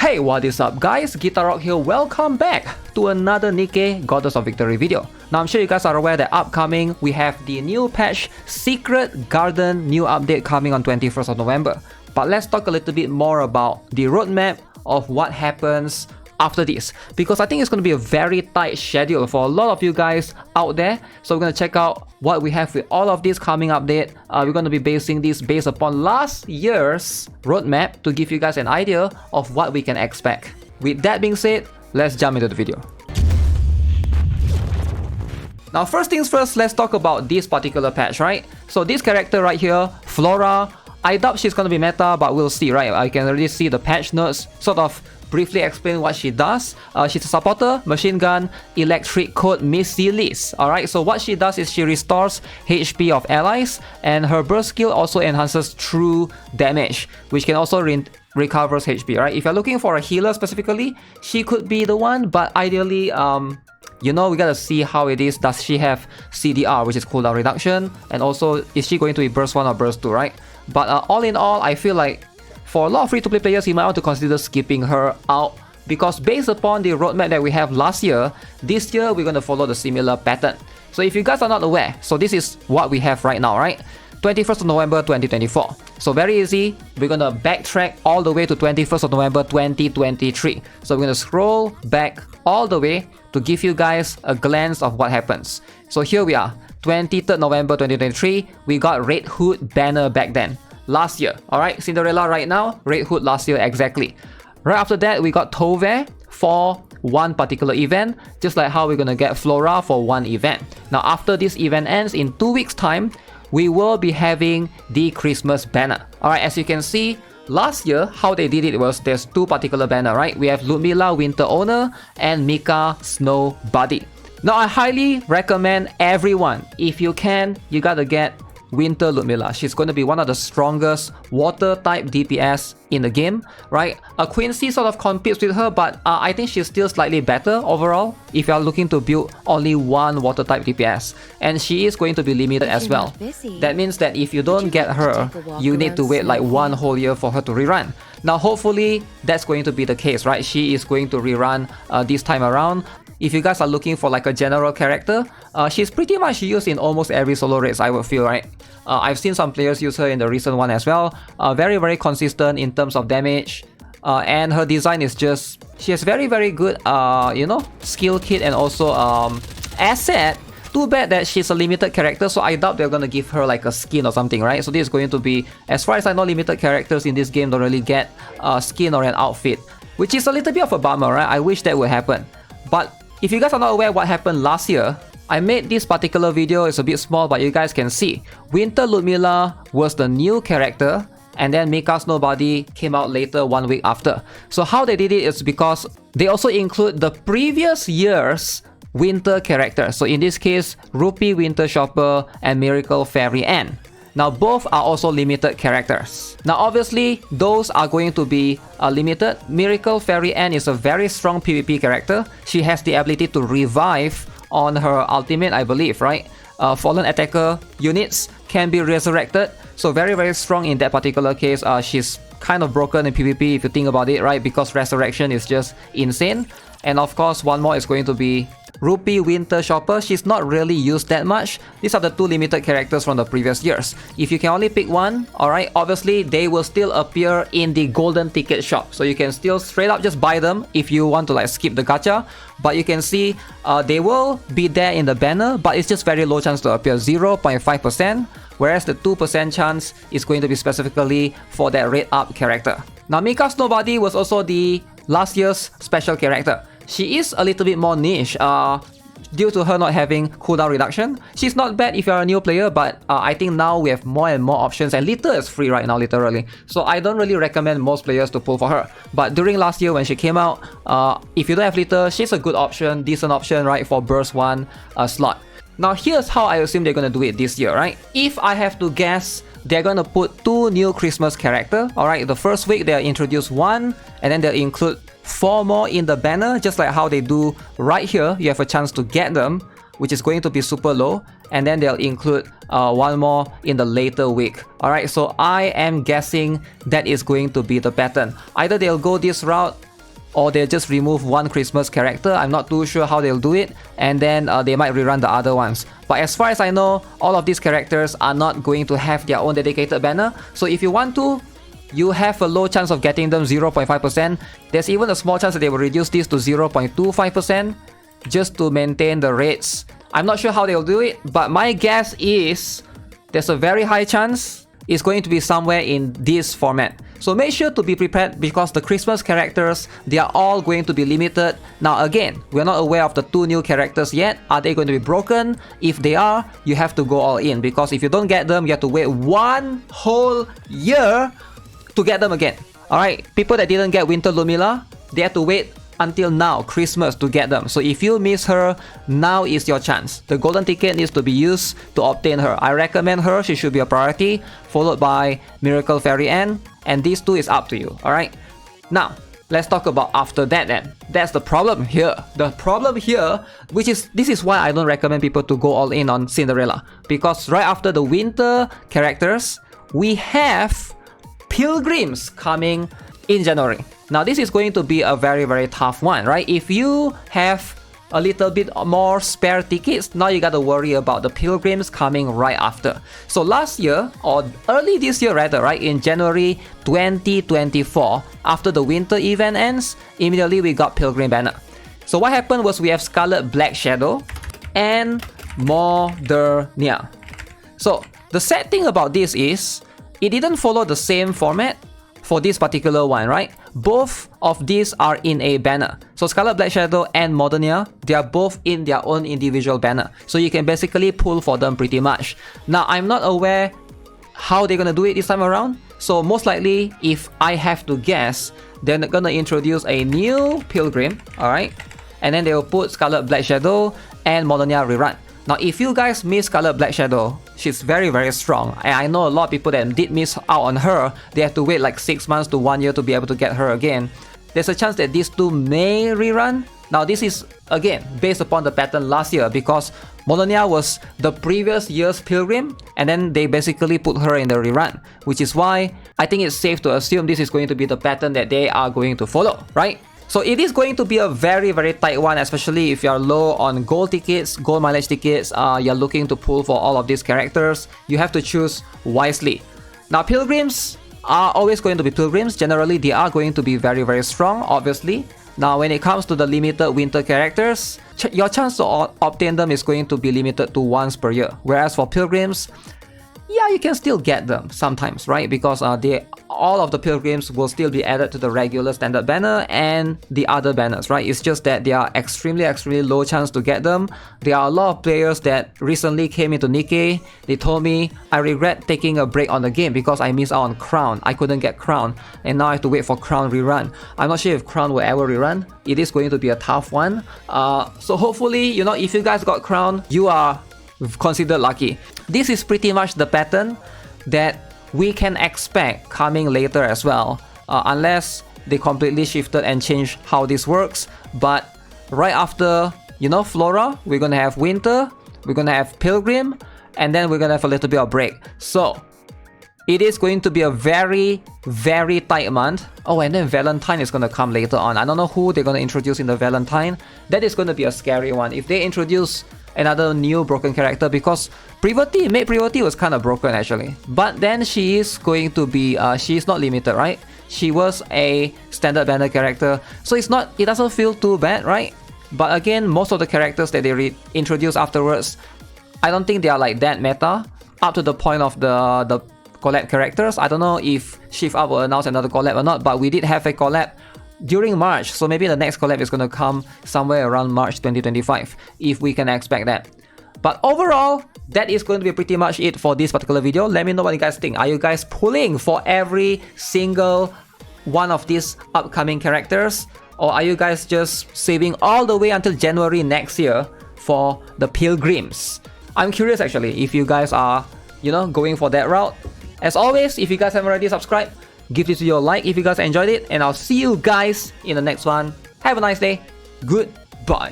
Hey, what is up guys? GuitarRock here, welcome back to another Nikke Goddess of Victory video. Now I'm sure you guys are aware that upcoming we have the new patch Secret Garden new update coming on 21st of November. But let's talk a little bit more about the roadmap of what happens after this, because I think it's going to be a very tight schedule for a lot of you guys out there. So we're going to check out what we have with all of this coming update. We're going to be basing this based upon last year's roadmap to give you guys an idea of what we can expect. With that being said, let's jump into the video. Now first things first, let's talk about this particular patch, right? So this character right here, Flora, I doubt she's going to be meta, but we'll see, right? I can already see the patch notes sort of briefly explain what she does. She's a supporter, machine gun, electric code missiles. Alright, so what she does is she restores HP of allies, and her burst skill also enhances true damage, which can also recovers HP, right? If you're looking for a healer specifically, she could be the one, but ideally, you know, we gotta see how it is. Does she have CDR, which is cooldown reduction? And also, is she going to be burst 1 or burst 2, right? But all in all, I feel like for a lot of free-to-play players, you might want to consider skipping her out, because based upon the roadmap that we have last year, this year we're going to follow the similar pattern. So if you guys are not aware, so this is what we have right now, right? 21st of November 2024. So very easy, we're going to backtrack all the way to 21st of November 2023. So we're going to scroll back all the way to give you guys a glance of what happens. So here we are, 23rd November 2023, we got Red Hood banner back then. Last year, alright, Cinderella right now, Red Hood last year exactly. Right after that, we got Tove for one particular event, just like how we're gonna get Flora for one event. Now after this event ends in 2 weeks time, we will be having the Christmas banner. Alright, as you can see, last year, how they did it was there's two particular banner, right? We have Ludmilla Winter Owner and Mika Snowbody. Now I highly recommend everyone, if you can, you gotta get Winter Ludmilla. She's going to be one of the strongest water type DPS in the game, right? Quincy sort of competes with her, but I think she's still slightly better overall if you are looking to build only one water type DPS, and she is going to be limited as well. That means that if you don't get her, you need to wait like one whole year for her to rerun. Now hopefully that's going to be the case, right? She is going to rerun this time around. If you guys are looking for like a general character, she's pretty much used in almost every solo race, I would feel, right? I've seen some players use her in the recent one as well. Very consistent in terms of damage. And her design is just, she has very good, you know, skill kit and also asset. Too bad that she's a limited character, so I doubt they're gonna give her like a skin or something, right? So this is going to be, as far as I know, limited characters in this game don't really get a skin or an outfit, which is a little bit of a bummer, right? I wish that would happen. But if you guys are not aware what happened last year, I made this particular video, it's a bit small but you guys can see. Winter Ludmilla was the new character, and then Mika Snowbody came out later 1 week after. So how they did it is because they also include the previous year's winter character. So in this case, Rupee Winter Shopper and Miracle Fairy Anne. Now both are also limited characters. Now obviously those are going to be limited. Miracle Fairy Anne is a very strong PvP character. She has the ability to revive on her ultimate, I believe, right? Fallen attacker units can be resurrected. So very strong in that particular case. She's kind of broken in PvP if you think about it, right? Because resurrection is just insane. And of course, one more is going to be Rupee Winter Shopper. She's not really used that much. These are the two limited characters from the previous years. If you can only pick one, alright, obviously they will still appear in the golden ticket shop. So you can still straight up just buy them if you want to like skip the gacha. But you can see they will be there in the banner, but it's just very low chance to appear, 0.5%. Whereas the 2% chance is going to be specifically for that red up character. Now Mika Snowbody was also the last year's special character. She is a little bit more niche due to her not having cooldown reduction. She's not bad if you're a new player, but I think now we have more and more options, and Litter is free right now, literally. So I don't really recommend most players to pull for her. But during last year when she came out, if you don't have Litter, she's a good option, decent option, right, for burst 1 slot. Now here's how I assume they're gonna do it this year, right? If I have to guess, they're gonna put 2 new Christmas characters. Alright, the first week they'll introduce 1, and then they'll include 4 more in the banner, just like how they do right here. You have a chance to get them, which is going to be super low, and then they'll include 1 more in the later week. Alright, so I am guessing that is going to be the pattern. Either they'll go this route or they'll just remove one Christmas character. I'm not too sure how they'll do it, and then they might rerun the other ones. But as far as I know, all of these characters are not going to have their own dedicated banner. So if you want to, you have a low chance of getting them 0.5%. There's even a small chance that they will reduce this to 0.25% just to maintain the rates. I'm not sure how they'll do it, but my guess is there's a very high chance it's going to be somewhere in this format. So make sure to be prepared, because the Christmas characters, they are all going to be limited. Now again, we're not aware of the 2 new characters yet. Are they going to be broken? If they are, you have to go all in, because if you don't get them, you have to wait 1 whole year to get them again. Alright, people that didn't get Winter Lumila, they have to wait until now, Christmas, to get them. So if you miss her, now is your chance. The golden ticket needs to be used to obtain her. I recommend her, she should be a priority, followed by Miracle Fairy Ann, and these 2 is up to you. Alright, now let's talk about after that then. That's the problem here. The problem here, this is why I don't recommend people to go all in on Cinderella, because right after the winter characters, we have Pilgrims coming in January. Now this is going to be a very, very tough one, right? If you have a little bit more spare tickets, now you gotta worry about the Pilgrims coming right after. So last year, or early this year rather, right, in January 2024, after the winter event ends, immediately we got Pilgrim banner. So what happened was we have Scarlet Black Shadow and Modernia. So the sad thing about this is, it didn't follow the same format for this particular one, right? Both of these are in a banner. So Scarlet Black Shadow and Modernia, they are both in their own individual banner. So you can basically pull for them pretty much. Now, I'm not aware how they're gonna do it this time around. So most likely, if I have to guess, they're gonna introduce a new Pilgrim, alright? And then they will put Scarlet Black Shadow and Modernia rerun. Now, if you guys miss Scarlet Black Shadow, she's very, very strong. And I know a lot of people that did miss out on her. They have to wait like 6 months to 1 year to be able to get her again. There's a chance that these 2 may rerun. Now, this is, again, based upon the pattern last year, because Modernia was the previous year's Pilgrim, and then they basically put her in the rerun, which is why I think it's safe to assume this is going to be the pattern that they are going to follow, right? So it is going to be a very, very tight one, especially if you're low on gold tickets, gold mileage tickets, you're looking to pull for all of these characters. You have to choose wisely. Now, Pilgrims are always going to be Pilgrims. Generally, they are going to be very, very strong, obviously. Now, when it comes to the limited winter characters, your chance to obtain them is going to be limited to once per year. Whereas for Pilgrims, yeah, you can still get them sometimes, right? Because all of the Pilgrims will still be added to the regular standard banner and the other banners, right? It's just that they are extremely, extremely low chance to get them. There are a lot of players that recently came into Nikke. They told me, I regret taking a break on the game because I missed out on Crown. I couldn't get Crown, and now I have to wait for Crown rerun. I'm not sure if Crown will ever rerun. It is going to be a tough one. So hopefully, you know, if you guys got Crown, you are considered lucky. This is pretty much the pattern that we can expect coming later as well, unless they completely shifted and changed how this works. But right after, you know, Flora, we're gonna have Winter, we're gonna have Pilgrim, and then we're gonna have a little bit of break. So it is going to be a very, very tight month. Oh, and then Valentine is gonna come later on. I don't know who they're gonna introduce in the Valentine. That is gonna be a scary one. If they introduce another new broken character, because Maid Privati was kind of broken actually, but then she is going to be she is not limited, right? She was a standard banner character, so it doesn't feel too bad, right? But again, most of the characters that they introduce afterwards, I don't think they are like that meta up to the point of the collab characters. I don't know if Shift Up will announce another collab or not, but we did have a collab during March, so maybe the next collab is going to come somewhere around March 2025, if we can expect that. But overall, that is going to be pretty much it for this particular video. Let me know what you guys think. Are you guys pulling for every single one of these upcoming characters, or are you guys just saving all the way until January next year for the Pilgrims? I'm curious actually if you guys are, you know, going for that route. As always, if you guys haven't already subscribed, give this video a like if you guys enjoyed it, and I'll see you guys in the next one. Have a nice day. Goodbye.